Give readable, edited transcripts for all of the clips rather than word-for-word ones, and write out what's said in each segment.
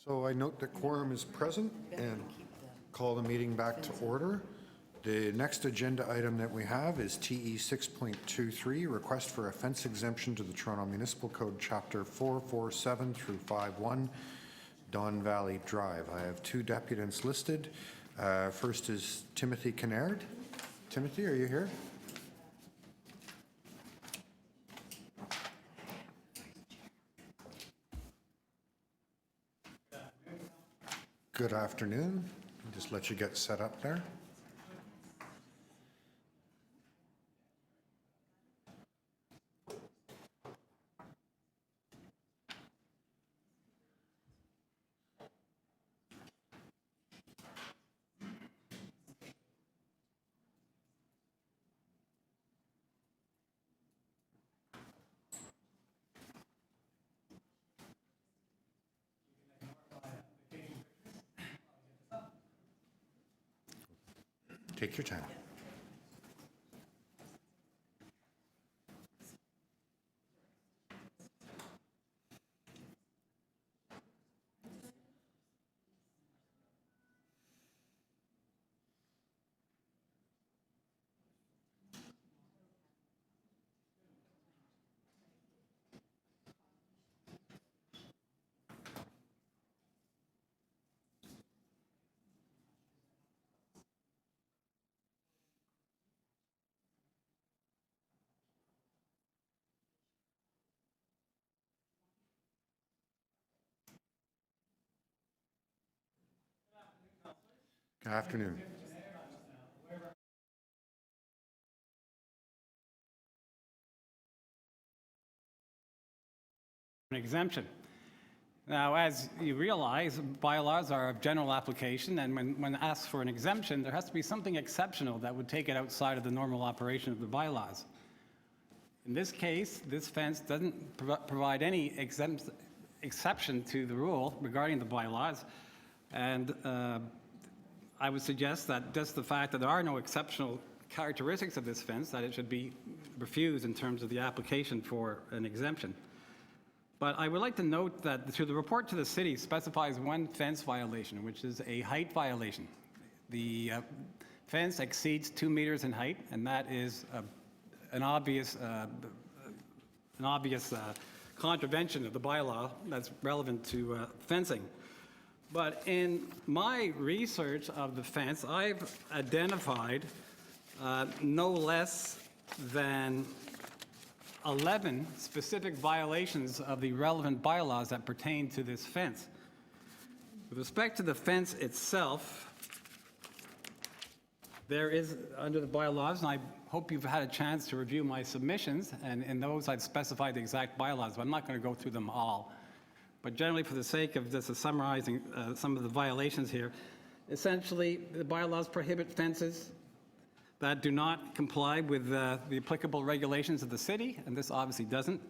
So I note that quorum is present and call the meeting back to order. The next agenda item that we have is TE 6.23, request for a fence exemption to the Toronto Municipal Code Chapter 447 through 51, Don Valley Drive. I have two deputants listed. First is Timothy Kinnaird. Timothy, are you here? Good afternoon. I'll just let you get set up there. Take your time. Good afternoon. An exemption. Now, as you realize, bylaws are of general application, and when asked for an exemption, there has to be something exceptional that would take it outside of the normal operation of the bylaws. In this case, this fence doesn't provide any exception to the rule regarding the bylaws, and I would suggest that just the fact that there are no exceptional characteristics of this fence, that it should be refused in terms of the application for an exemption. But I would like to note that the report to the city specifies one fence violation, which is a height violation. The fence exceeds 2 meters in height, and that is an obvious contravention of the bylaw that's relevant to fencing. But in my research of the fence, I've identified no less than 11 specific violations of the relevant bylaws that pertain to this fence. With respect to the fence itself, there is, under the bylaws, and I hope you've had a chance to review my submissions, and in those I've specified the exact bylaws, but I'm not going to go through them all. But generally, for the sake of just summarizing some of the violations here, essentially, the bylaws prohibit fences that do not comply with the applicable regulations of the city, and this obviously doesn't.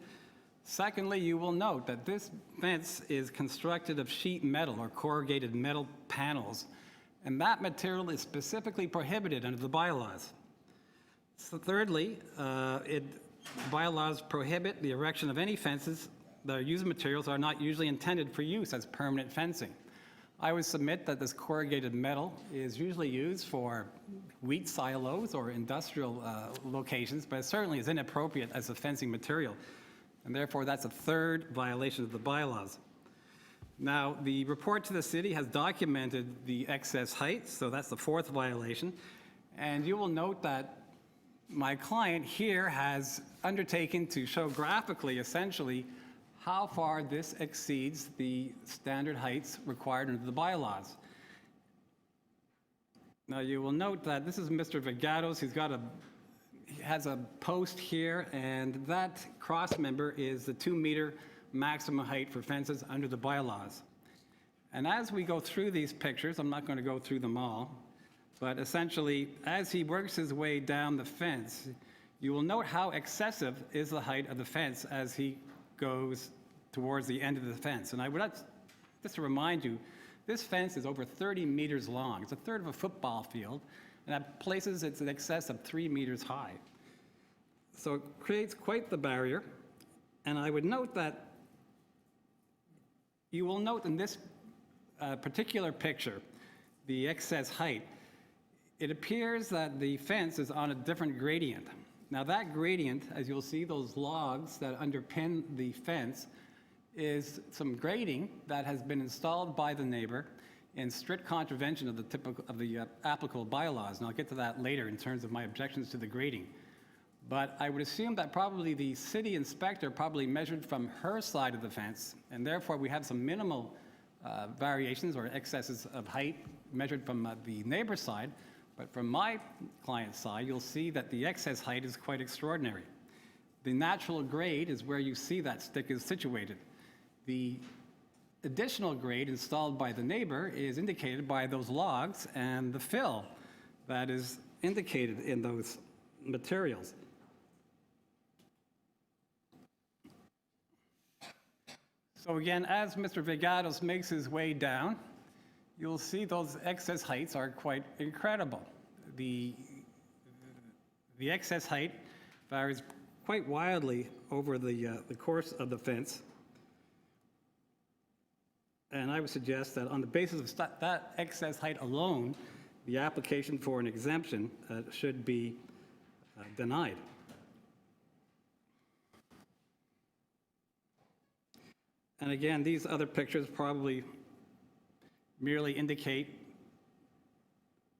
Secondly, you will note that this fence is constructed of sheet metal or corrugated metal panels, and that material is specifically prohibited under the bylaws. So thirdly, bylaws prohibit the erection of any fences that are used materials that are not usually intended for use as permanent fencing. I would submit that this corrugated metal is usually used for wheat silos or industrial locations, but it certainly is inappropriate as a fencing material. And therefore, that's a third violation of the bylaws. Now, the report to the city has documented the excess height, so that's the fourth violation. And you will note that my client here has undertaken to show graphically, essentially, how far this exceeds the standard heights required under the bylaws. Now you will note that this is Mr. Vigatos. He has a post here, and that cross member is the 2 meter maximum height for fences under the bylaws. And as we go through these pictures, I'm not going to go through them all, but essentially, as he works his way down the fence, you will note how excessive is the height of the fence as he goes towards the end of the fence. And I would just to remind you, this fence is over 30 meters long. It's a third of a football field, and at places it's in excess of 3 meters high. So it creates quite the barrier. And I would note that you will note in this particular picture, the excess height, it appears that the fence is on a different gradient. Now that gradient, as you'll see, those logs that underpin the fence, is some grading that has been installed by the neighbor in strict contravention of the applicable bylaws. And I'll get to that later in terms of my objections to the grading. But I would assume that probably the city inspector probably measured from her side of the fence, and therefore we have some minimal variations or excesses of height measured from the neighbor's side. But from my client's side, you'll see that the excess height is quite extraordinary. The natural grade is where you see that stick is situated. The additional grade installed by the neighbor is indicated by those logs and the fill that is indicated in those materials. So again, as Mr. Vegatos makes his way down, you'll see those excess heights are quite incredible. The excess height varies quite wildly over the course of the fence. And I would suggest that on the basis of that excess height alone, the application for an exemption should be denied. And again, these other pictures probably merely indicate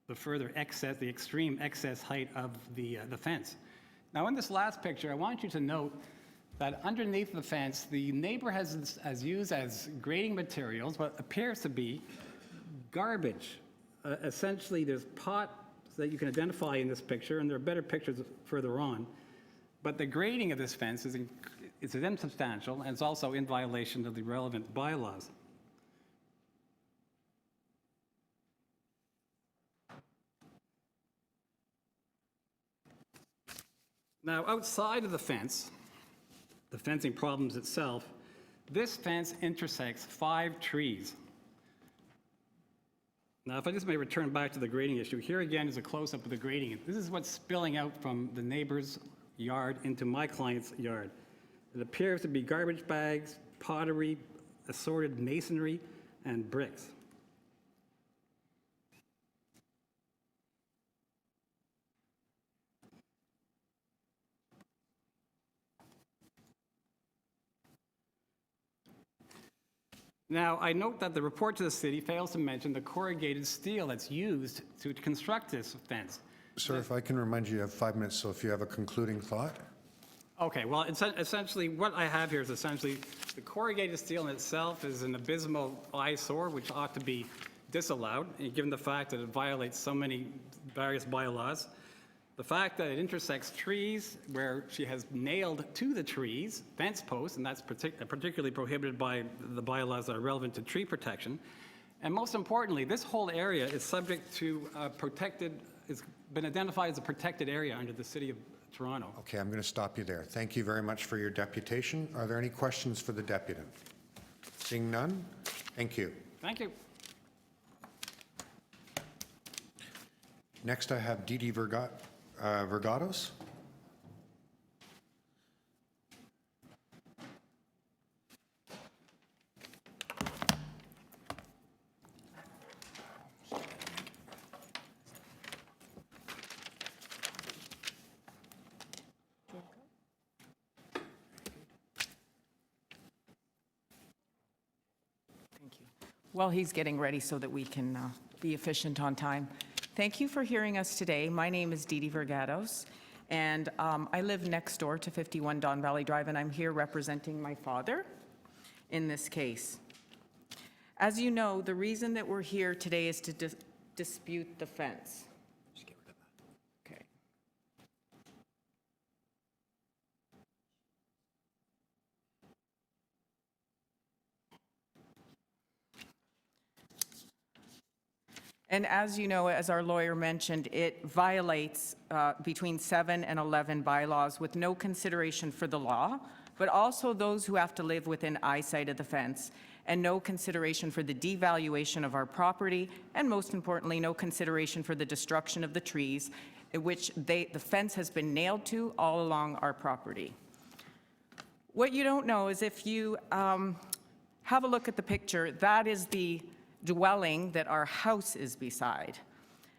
the further excess, the extreme excess height of the fence. Now, in this last picture, I want you to note that underneath the fence, the neighbor has used as grading materials what appears to be garbage. Essentially, there's pots that you can identify in this picture, and there are better pictures further on. But the grading of this fence is insubstantial, and it's also in violation of the relevant bylaws. Now, outside of the fence, the fencing problems itself, this fence intersects 5 trees. Now, if I just may return back to the grading issue, here again is a close-up of the grading. This is what's spilling out from the neighbor's yard into my client's yard. It appears to be garbage bags, pottery, assorted masonry, and bricks. Now, I note that the report to the city fails to mention the corrugated steel that's used to construct this fence. Sir, if I can remind you, you have 5 minutes, so if you have a concluding thought. Okay, well, essentially, what I have here is essentially the corrugated steel in itself is an abysmal eyesore, which ought to be disallowed, given the fact that it violates so many various bylaws. The fact that it intersects trees where she has nailed to the trees fence posts, and that's particularly prohibited by the bylaws that are relevant to tree protection. And most importantly, this whole area is subject to it's been identified as a protected area under the City of Toronto. Okay, I'm going to stop you there. Thank you very much for your deputation. Are there any questions for the deputant? Seeing none, thank you. Thank you. Next, I have Didi Vergatos. While he's getting ready so that we can be efficient on time. Thank you for hearing us today. My name is Didi Vergatos, and I live next door to 51 Don Valley Drive, and I'm here representing my father in this case. As you know, the reason that we're here today is to dispute the fence. Okay. And as you know, as our lawyer mentioned, it violates between 7 and 11 bylaws with no consideration for the law, but also those who have to live within eyesight of the fence, and no consideration for the devaluation of our property, and most importantly, no consideration for the destruction of the trees, which the fence has been nailed to all along our property. What you don't know is if you have a look at the picture, that is the dwelling that our house is beside.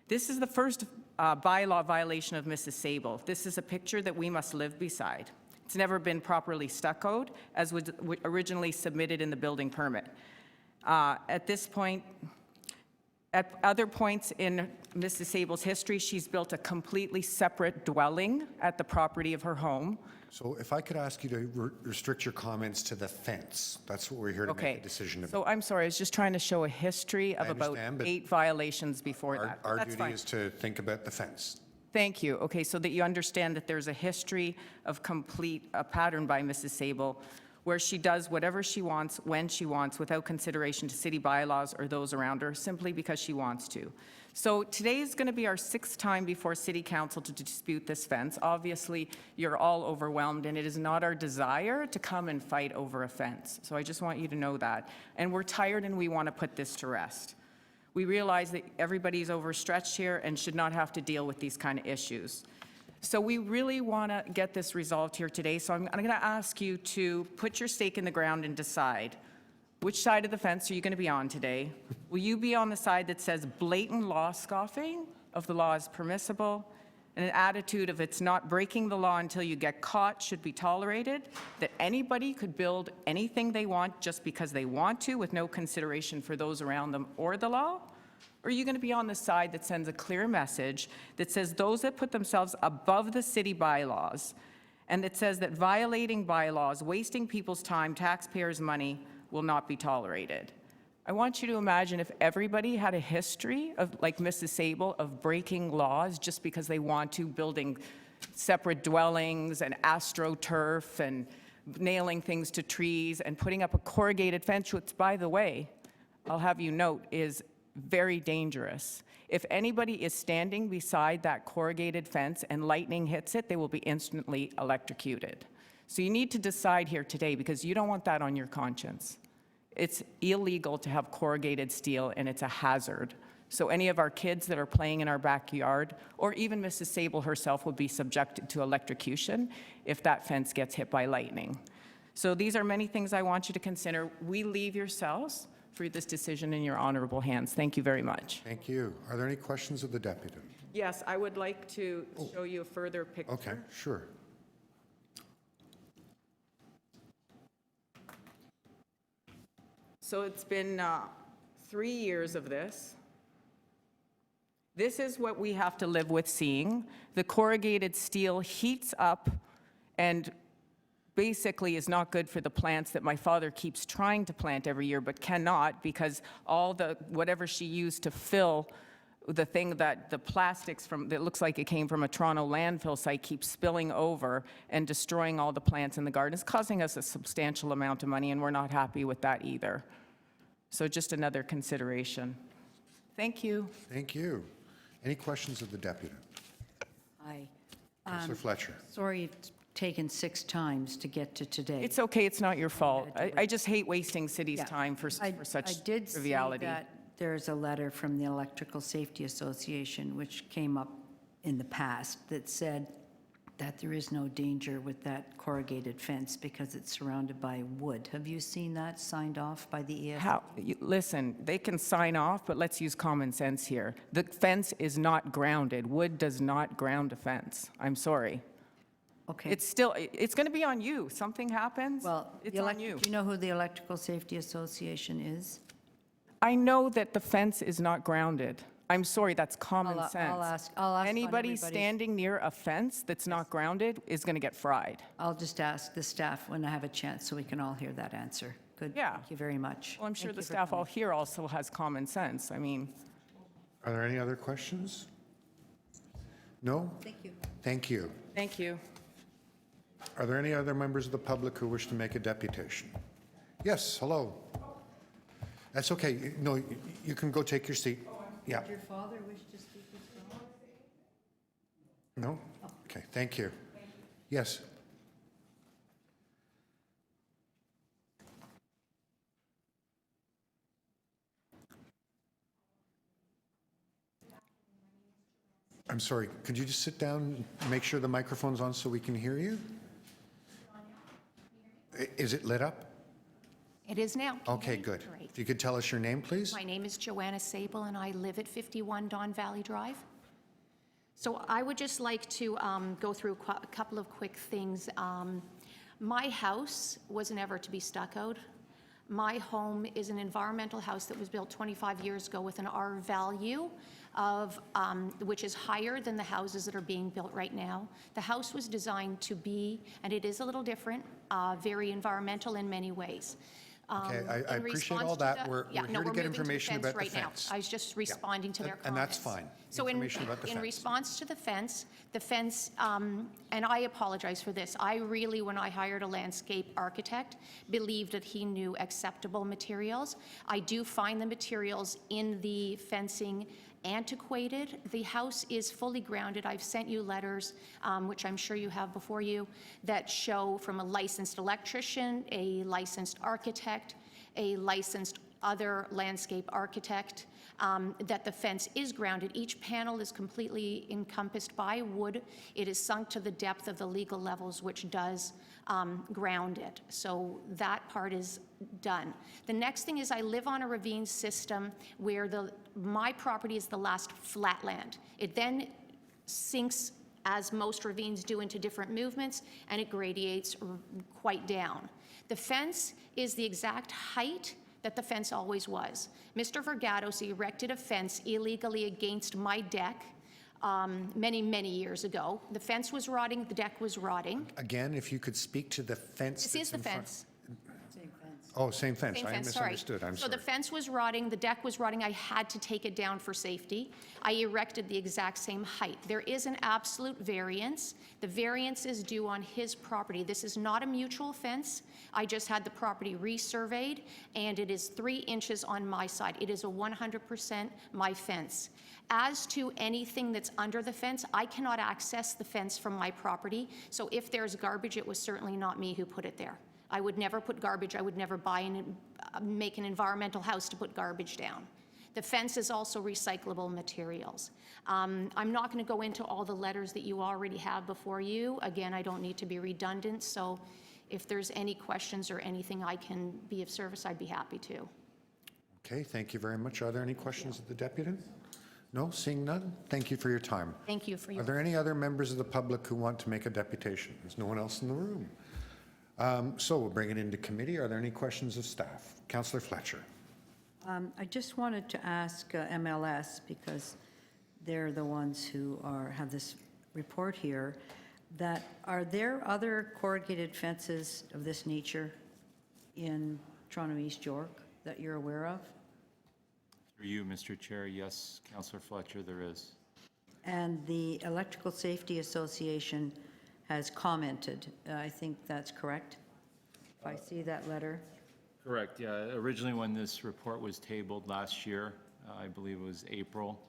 This is the first bylaw violation of Mrs. Sable. This is a picture that we must live beside. It's never been properly stuccoed, as was originally submitted in the building permit. At this point, at other points in Mrs. Sable's history, she's built a completely separate dwelling at the property of her home. So if I could ask you to restrict your comments to the fence, that's what we're here to make a decision about. So I'm sorry, I was just trying to show a history of about understand, but 8 violations before that. Our That's duty fine. is to think about the fence. Thank you. Okay, so that you understand that there's a history of a pattern by Mrs. Sable where she does whatever she wants, when she wants, without consideration to city bylaws or those around her, simply because she wants to. So today is going to be our 6th time before City Council to dispute this fence. Obviously, you're all overwhelmed, and it is not our desire to come and fight over a fence. So I just want you to know that. And we're tired, and we want to put this to rest. We realize that everybody's overstretched here and should not have to deal with these kind of issues. So we really want to get this resolved here today. So I'm going to ask you to put your stake in the ground and decide which side of the fence are you going to be on today. Will you be on the side that says blatant law scoffing of the law is permissible, and an attitude of it's not breaking the law until you get caught should be tolerated, that anybody could build anything they want just because they want to with no consideration for those around them or the law? Or are you going to be on the side that sends a clear message that says those that put themselves above the city bylaws, and that says that violating bylaws, wasting people's time, taxpayers' money, will not be tolerated? I want you to imagine if everybody had a history of, like Mrs. Sable, of breaking laws just because they want to, building separate dwellings and astroturf and nailing things to trees and putting up a corrugated fence, which, by the way, I'll have you note, is very dangerous. If anybody is standing beside that corrugated fence and lightning hits it, they will be instantly electrocuted. So you need to decide here today, because you don't want that on your conscience. It's illegal to have corrugated steel, and it's a hazard. So any of our kids that are playing in our backyard, or even Mrs. Sable herself, would be subjected to electrocution if that fence gets hit by lightning. So these are many things I want you to consider. We leave yourselves for this decision in your honorable hands. Thank you very much. Thank you. Are there any questions of the deputy? Yes, I would like to show you a further picture. Okay, sure. So it's been 3 years of this. This is what we have to live with seeing. The corrugated steel heats up and basically is not good for the plants that my father keeps trying to plant every year but cannot, because all the whatever she used to fill the thing, that the plastics that looks like it came from a Toronto landfill site, keeps spilling over and destroying all the plants in the garden. It's causing us a substantial amount of money, and we're not happy with that either. So just another consideration. Thank you. Thank you. Any questions of the deputy? Hi. Councillor Fletcher. Sorry it's taken 6 times to get to today. It's okay, it's not your fault. I just hate wasting city's Yeah. time for I such did see triviality. that there's a letter from the Electrical Safety Association, which came up in the past, that said that there is no danger with that corrugated fence because it's surrounded by wood. Have you seen that signed off by the ESA? Listen, they can sign off, but let's use common sense here. The fence is not grounded. Wood does not ground a fence. I'm sorry. Okay. It's going to be on you. Something happens, Well, it's the on you. do you know who the Electrical Safety Association is? I know that the fence is not grounded. I'm sorry, that's common I'll sense. ask on Anybody everybody's- standing near a fence that's not grounded is going to get fried. I'll just ask the staff when I have a chance so we can all hear that answer. Good. Yeah. Thank you very much. Well, I'm sure Thank the you for staff all coming. here also has common sense. I mean, Are there any other questions? No? Thank you. Thank you. thank you. Are there any other members of the public who wish to make a deputation? Yes, hello. That's okay. No, you can go take your seat. Yeah. Did your father wish to speak as well? No? Okay, thank you. Yes. I'm sorry, could you just sit down and make sure the microphone's on so we can hear you? Is it lit up? It is now. Can you Okay, hear me? good. Great. If you could tell us your name, please? My name is Joanna Sable, and I live at 51 Don Valley Drive. So I would just like to go through a couple of quick things. My house was never to be stuccoed. My home is an environmental house that was built 25 years ago with an R value of, which is higher than the houses that are being built right now. The house was designed to be, and it is a little different, very environmental in many ways. Okay, I In appreciate response all to that. the- We're yeah, here no, to we're get moving to the information fence about the right now. fence. I was just responding to their comments. And that's fine. So Information about the in fence. response to the fence, and I apologize for this, I really, when I hired a landscape architect, believed that he knew acceptable materials. I do find the materials in the fencing antiquated. The house is fully grounded. I've sent you letters, which I'm sure you have before you, that show from a licensed electrician, a licensed architect, a licensed other landscape architect, that the fence is grounded. Each panel is completely encompassed by wood. It is sunk to the depth of the legal levels, which does ground it. So that part is done. The next thing is I live on a ravine system where my property is the last flatland. It then sinks, as most ravines do, into different movements, and it gradiates quite down. The fence is the exact height that the fence always was. Mr. Vergatos erected a fence illegally against my deck many, many years ago. The fence was rotting, the deck was rotting. Again, if you could speak to the fence This that's is the in front- fence. Oh, same fence. Same I fence, sorry. misunderstood. I'm So sorry. the fence was rotting, the deck was rotting, I had to take it down for safety. I erected the exact same height. There is an absolute variance. The variance is due on his property. This is not a mutual fence. I just had the property resurveyed, and it is 3 inches on my side. It is a 100% my fence. As to anything that's under the fence, I cannot access the fence from my property. So if there's garbage, it was certainly not me who put it there. I would never put garbage, I would never make an environmental house to put garbage down. The fence is also recyclable materials. I'm not going to go into all the letters that you already have before you. Again, I don't need to be redundant, so if there's any questions or anything I can be of service, I'd be happy to. Okay, thank you very much. Are there any questions of the deputy? No, seeing none. Thank you for your time. Thank you for your... Are there any other members of the public who want to make a deputation? There's no one else in the room. So we'll bring it into committee. Are there any questions of staff? Councillor Fletcher. I just wanted to ask MLS, because they're the ones who have this report here, that are there other corrugated fences of this nature in Toronto East York that you're aware of? Through you, Mr. Chair, yes, Councillor Fletcher, there is. And the Electrical Safety Association has commented. I think that's correct, if I see that letter. Correct, yeah. Originally, when this report was tabled last year, I believe it was April,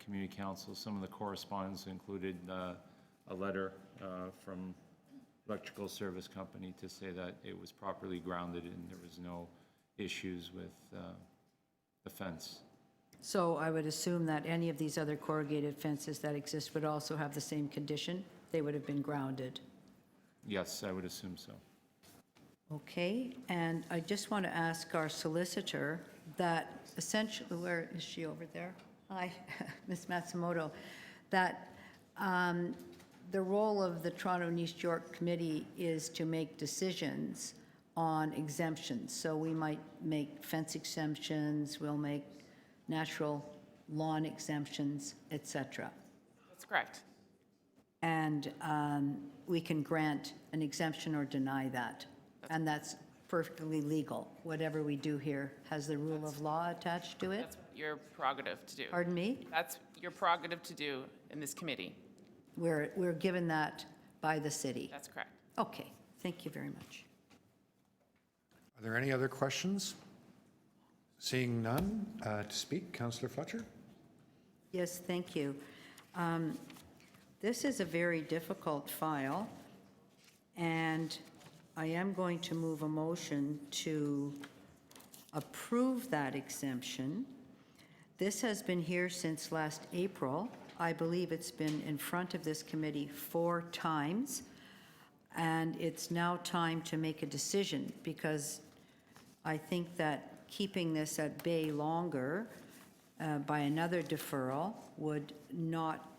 Community Council, some of the correspondence included a letter from Electrical Service Company to say that it was properly grounded and there was no issues with the fence. So I would assume that any of these other corrugated fences that exist would also have the same condition? They would have been grounded. Yes, I would assume so. Okay, and I just want to ask our solicitor that essentially, where is she over there? Hi, Ms. Matsumoto, that the role of the Toronto and East York Committee is to make decisions on exemptions. So we might make fence exemptions, we'll make natural lawn exemptions, et cetera. That's correct. And we can grant an exemption or deny that. And that's perfectly legal. Whatever we do here has the rule of law attached to it. That's your prerogative to do. Pardon me? That's your prerogative to do in this committee. We're given that by the city. That's correct. Okay, thank you very much. Are there any other questions? Seeing none, to speak, Councillor Fletcher. Yes, thank you. This is a very difficult file, and I am going to move a motion to approve that exemption. This has been here since last April. I believe it's been in front of this committee 4 times, and it's now time to make a decision, because I think that keeping this at bay longer by another deferral would not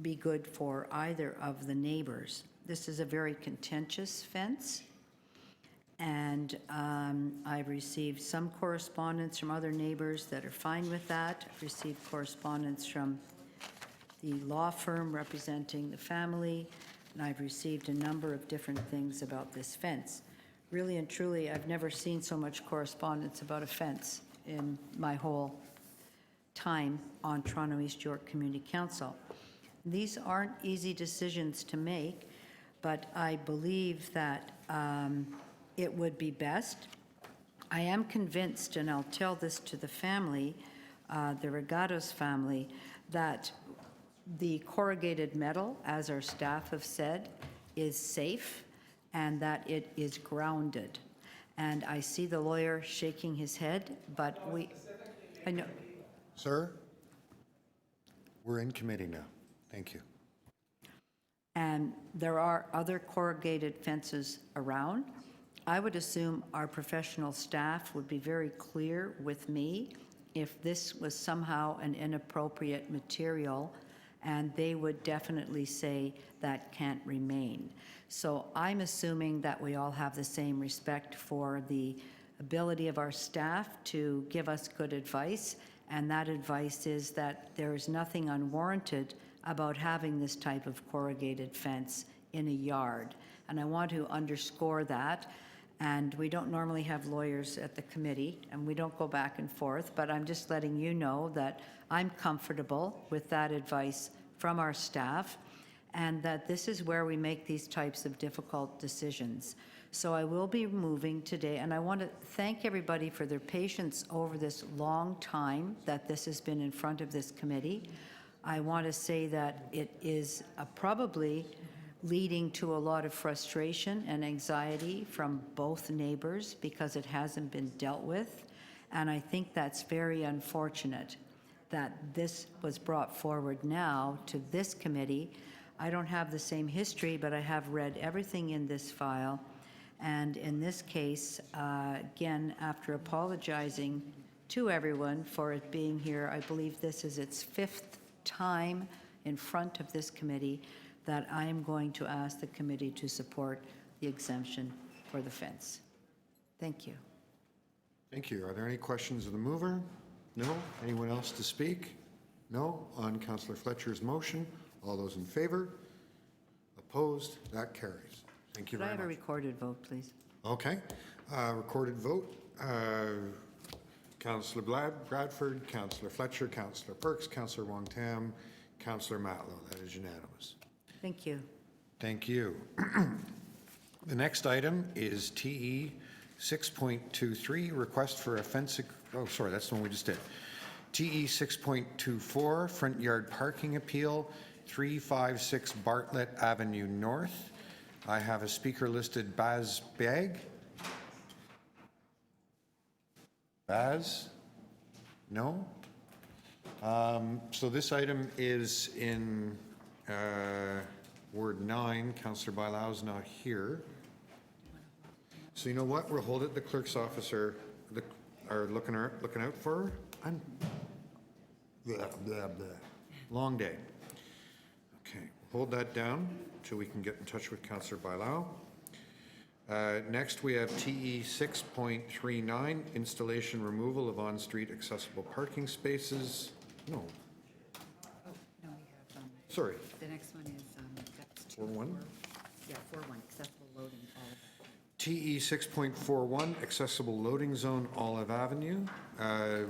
be good for either of the neighbors. This is a very contentious fence, and I've received some correspondence from other neighbors that are fine with that. I've received correspondence from the law firm representing the family, and I've received a number of different things about this fence. Really and truly, I've never seen so much correspondence about a fence in my whole time on Toronto East York Community Council. These aren't easy decisions to make, but I believe that it would be best. I am convinced, and I'll tell this to the family, the Regatos family, that the corrugated metal, as our staff have said, is safe and that it is grounded. And I see the lawyer shaking his head, but I know. Sir? We're in committee now. Thank you. And there are other corrugated fences around. I would assume our professional staff would be very clear with me if this was somehow an inappropriate material, and they would definitely say that can't remain. So I'm assuming that we all have the same respect for the ability of our staff to give us good advice, and that advice is that there is nothing unwarranted about having this type of corrugated fence in a yard. And I want to underscore that. And we don't normally have lawyers at the committee, and we don't go back and forth, but I'm just letting you know that I'm comfortable with that advice from our staff, and that this is where we make these types of difficult decisions. So I will be moving today, and I want to thank everybody for their patience over this long time that this has been in front of this committee. I want to say that it is probably leading to a lot of frustration and anxiety from both neighbors because it hasn't been dealt with. And I think that's very unfortunate that this was brought forward now to this committee. I don't have the same history, but I have read everything in this file. And in this case, again, after apologizing to everyone for it being here, I believe this is its 5th time in front of this committee that I am going to ask the committee to support the exemption for the fence. Thank you. Thank you. Are there any questions of the mover? No? Anyone else to speak? No? On Councillor Fletcher's motion, all those in favor? Opposed? That carries. Thank you Could I very have a much. recorded vote, please? Okay. Recorded vote. Councillor Bradford, Councillor Fletcher, Councillor Perks, Councillor Wong-Tam, Councillor Matlow. That is unanimous. Thank you. Thank you. The next item is TE 6.23, request for a fence, oh, sorry, that's the one we just did. TE 6.24, front yard parking appeal, 356 Bartlett Avenue North. I have a speaker listed, Baz Bag. Baz? No? So this item is in Ward 9. Councillor Bailau's not here. So you know what? We'll hold it. The clerk's officer are looking out for her. Blah, blah, blah. Long day. Okay, hold that down till we can get in touch with Councillor Bailau. Next, we have TE 6.39, installation removal of on-street accessible parking spaces. No, No, we have, sorry, the next one is, that's 4-1. Yeah, 4-1, accessible loading, all of that. TE 6.41, accessible loading zone, Olive Avenue.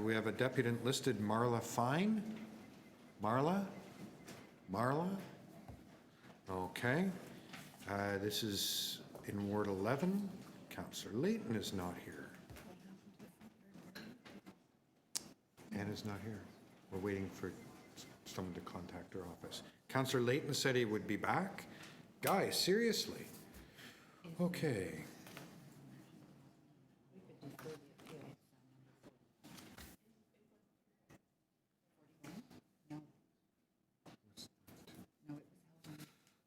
We have a deputant listed, Marla Fine. Marla? Okay. This is in Ward 11. Councillor Layton is not here. Anna's not here. We're waiting for someone to contact her office. Councillor Layton said he would be back. Guys, seriously? Okay.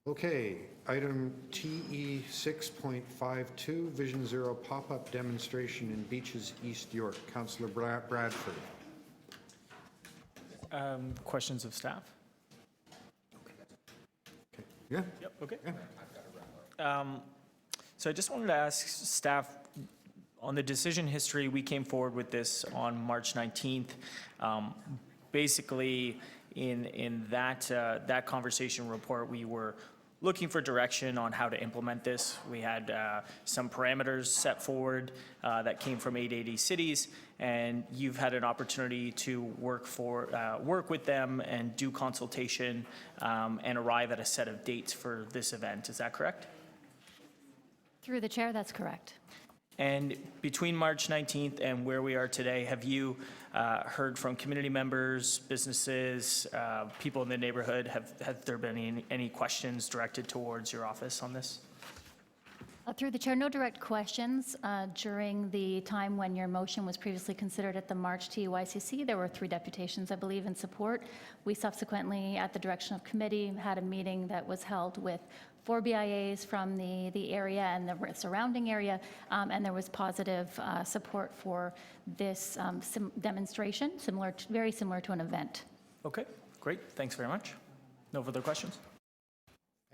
Okay, item TE 6.52, Vision Zero pop-up demonstration in Beaches, East York. Councillor Bradford. Questions of staff? Yeah? Yep, okay. So I just wanted to ask staff, on the decision history, we came forward with this on March 19th. Basically, in that conversation report, we were looking for direction on how to implement this. We had some parameters set forward that came from 880 cities, and you've had an opportunity to work with them and do consultation and arrive at a set of dates for this event. Is that correct? Through the chair, that's correct. And between March 19th and where we are today, have you heard from community members, businesses, people in the neighborhood? Have there been any questions directed towards your office on this? Through the chair, no direct questions. During the time when your motion was previously considered at the March TUICC, there were 3 deputations, I believe, in support. We subsequently, at the direction of committee, had a meeting that was held with 4 BIAs from the area and the surrounding area, and there was positive support for this demonstration, very similar to an event. Okay, great. Thanks very much. No further questions?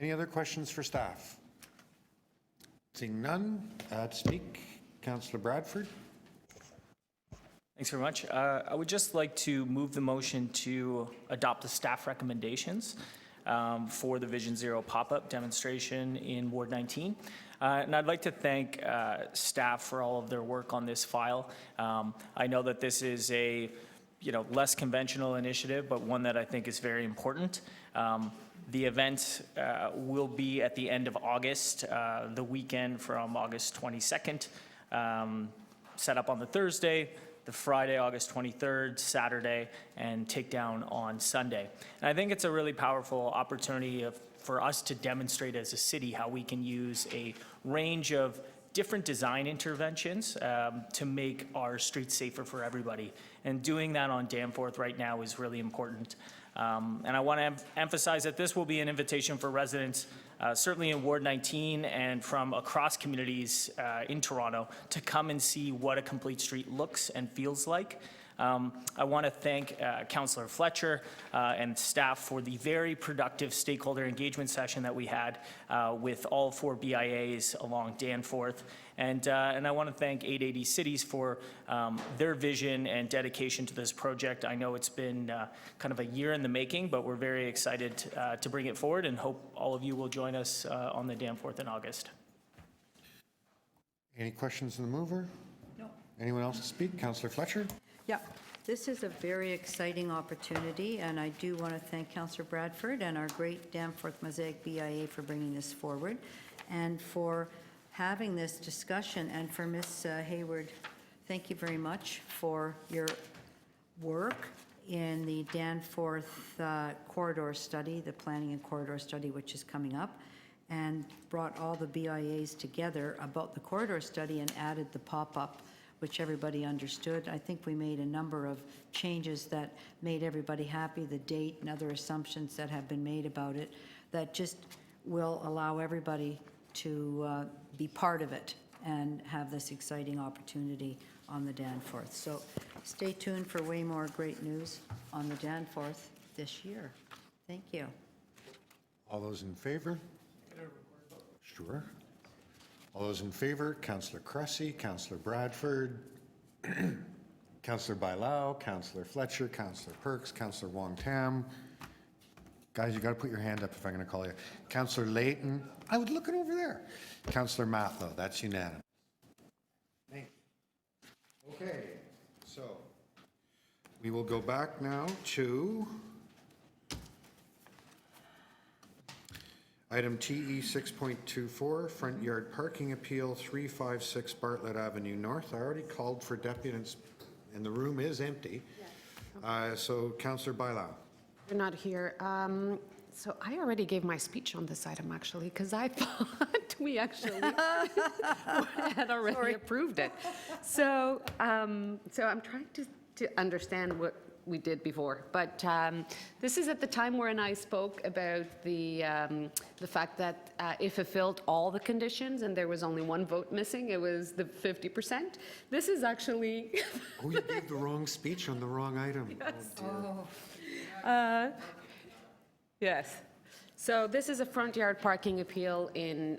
Any other questions for staff? Seeing none, to speak, Councillor Bradford. Thanks very much. I would just like to move the motion to adopt the staff recommendations for the Vision Zero pop-up demonstration in Ward 19. And I'd like to thank staff for all of their work on this file. I know that this is a less conventional initiative, but one that I think is very important. The event will be at the end of August, the weekend from August 22nd, set up on the Thursday, the Friday, August 23rd, Saturday, and take down on Sunday. And I think it's a really powerful opportunity for us to demonstrate as a city how we can use a range of different design interventions to make our streets safer for everybody. And doing that on Danforth right now is really important. And I want to emphasize that this will be an invitation for residents, certainly in Ward 19 and from across communities in Toronto, to come and see what a complete street looks and feels like. I want to thank Councillor Fletcher and staff for the very productive stakeholder engagement session that we had with all 4 BIAs along Danforth. And I want to thank 880 Cities for their vision and dedication to this project. I know it's been kind of a year in the making, but we're very excited to bring it forward and hope all of you will join us on the Danforth in August. Any questions on the mover? No. Anyone else to speak? Councillor Fletcher? Yeah, this is a very exciting opportunity, and I do want to thank Councillor Bradford and our great Danforth Mosaic BIA for bringing this forward and for having this discussion. And for Ms. Hayward, thank you very much for your work in the Danforth corridor study, the planning and corridor study, which is coming up, and brought all the BIAs together about the corridor study and added the pop-up, which everybody understood. I think we made a number of changes that made everybody happy, the date and other assumptions that have been made about it, that just will allow everybody to be part of it and have this exciting opportunity on the Danforth. So stay tuned for way more great news on the Danforth this year. Thank you. All those in favor? Sure. All those in favor, Councillor Cressy, Councillor Bradford, Councillor Bailao, Councillor Fletcher, Councillor Perks, Councillor Wong Tam. Guys, you got to put your hand up if I'm going to call you. Councillor Layton. I was looking over there. Councillor Matlow. That's unanimous. Okay, so we will go back now to item TE 6.24, front yard parking appeal, 356 Bartlett Avenue North. I already called for deputies, and the room is empty. So Councillor Bailao. You're not here. So I already gave my speech on this item, actually, because I thought we actually had already approved it. So I'm trying to understand we did before. But this is at the time when I spoke about the fact that it fulfilled all the conditions and there was only one vote missing. It was the 50%. This is actually, Oh, you gave the wrong speech on the wrong item. yes. So this is a front yard parking appeal in,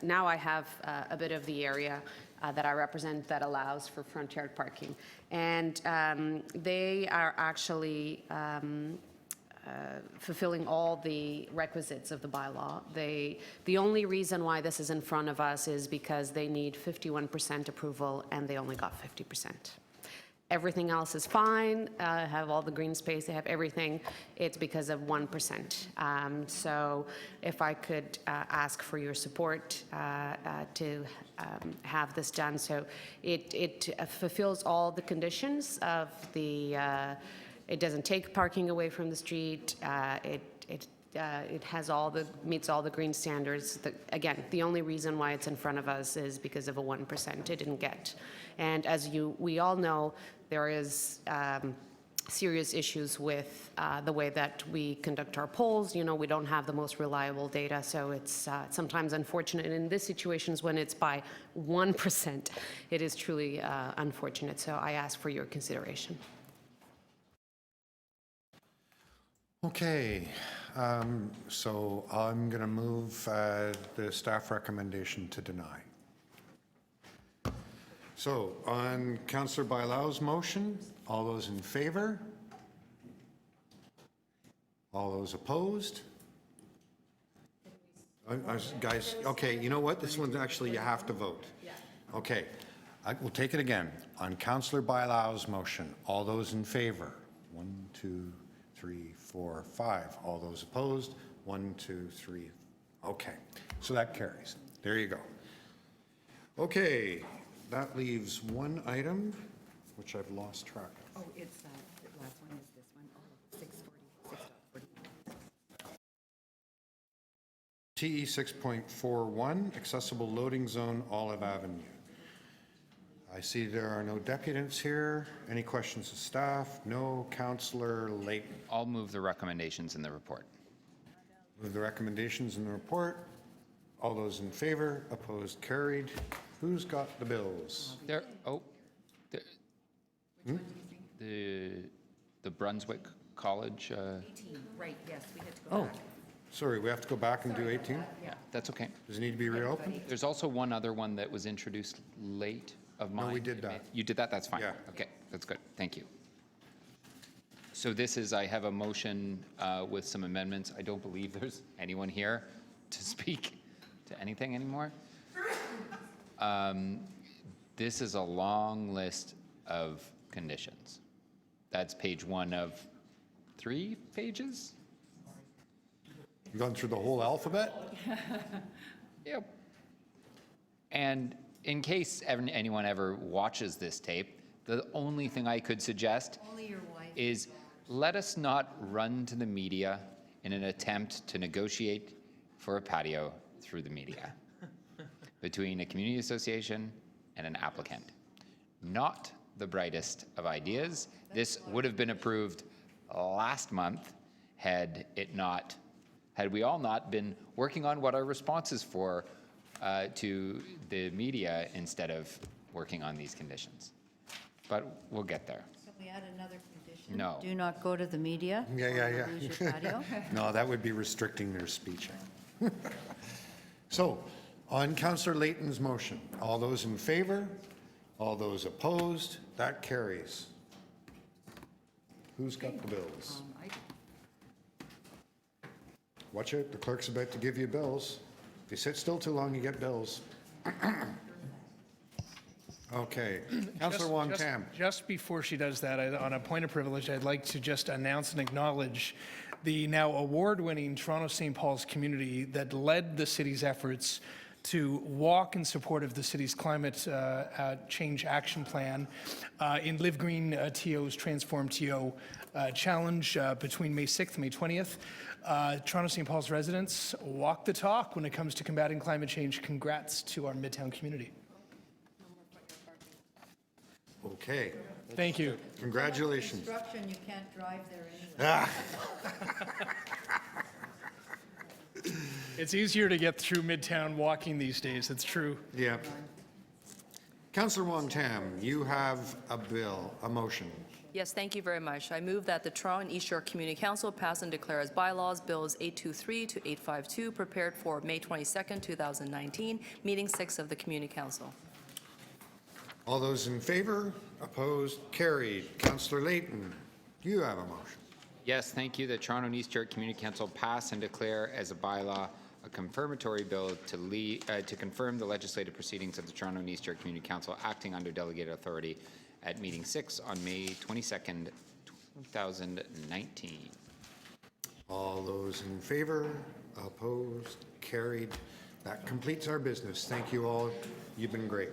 now I have a bit of the area that I represent that allows for front yard parking. And they are actually fulfilling all the requisites of the bylaw. The only reason why this is in front of us is because they need 51% approval and they only got 50%. Everything else is fine, have all the green space, they have everything. It's because of 1%. So if I could ask for your support to have this done. So it fulfills all the conditions of the, it doesn't take parking away from the street. It has meets all the green standards. Again, the only reason why it's in front of us is because of a 1% it didn't get. And as we all know, there is serious issues with the way that we conduct our polls. You know, we don't have the most reliable data, so it's sometimes unfortunate. And in these situations, when it's by 1%, it is truly unfortunate. So I ask for your consideration. Okay, so I'm going to move the staff recommendation to deny. So on Councillor Bailau's motion, all those in favor? All those opposed? Guys, okay, you know what? This one's actually, you have to vote. Okay, we'll take it again. On Councillor Bailau's motion, all those in favor? 1, 2, 3, 4, 5. All those opposed? 1, 2, 3. Okay, so that carries. There you go. Okay, that leaves one item, which I've lost track of. Oh, it's, the last one is this one. Oh, 640, 640. TE 6.41, accessible loading zone, Olive Avenue. I see there are no deputants here. Any questions of staff? No. Councillor Layton. I'll move the recommendations in the report. Move the recommendations in the report. All those in favor? Opposed? Carried. Who's got the bills? There, the Brunswick College, 18, right, yes, we had to go Oh, back. sorry, we have to go back and do 18? that's okay. Does it need to be reopened? There's also one other one that was introduced late of mine. we did that. You did that? That's fine. Yeah. Okay, that's good. Thank you. So this is, I have a motion with some amendments. I don't believe there's anyone here to speak to anything anymore. This is a long list of conditions. That's page 1 of 3 pages? You gone through the whole alphabet? Yep. And in case anyone ever watches this tape, the only thing I could suggest is let us not run to the media in an attempt to negotiate for a patio through the media between a community association and an applicant. Not the brightest of ideas. This would have been approved last month had we all not been working on what our response is for to the media instead of working on these conditions. But we'll get there. Can we add another condition? No. Do not go to the media? Yeah. Lose your patio? No, that would be restricting their speech. So, on Councillor Layton's motion, all those in favor? All those opposed? That carries. Who's got the bills? Watch it, the clerk's about to give you bills. If you sit still too long, you get bills. Okay, Councillor Wong Tam. Just before she does that, on a point of privilege, I'd like to just announce and acknowledge the now award-winning Toronto St. Paul's community that led the city's efforts to walk in support of the city's climate change action plan in Live Green TO's Transform TO challenge between May 6th and May 20th. Toronto St. Paul's residents walk the talk when it comes to combating climate change. Congrats to our Midtown community. Okay, Thank you. Congratulations. Construction, you can't drive there anyway. It's easier to get through Midtown walking these days, it's true. Yeah. Councillor Wong-Tam, you have a bill, a motion. Yes, thank you very much. I move that the Toronto and East York Community Council pass and declare as bylaws Bills 823 to 852 prepared for May 22nd, 2019, meeting 6 of the Community Council. All those in favor? Opposed? Carried. Councillor Layton, you have a motion. Yes, thank you. The Toronto and East York Community Council pass and declare as a bylaw a confirmatory bill to confirm the legislative proceedings of the Toronto and East York Community Council acting under delegated authority at meeting 6 on May 22nd, 2019. All those in favor? Opposed? Carried. That completes our business. Thank you all. You've been great.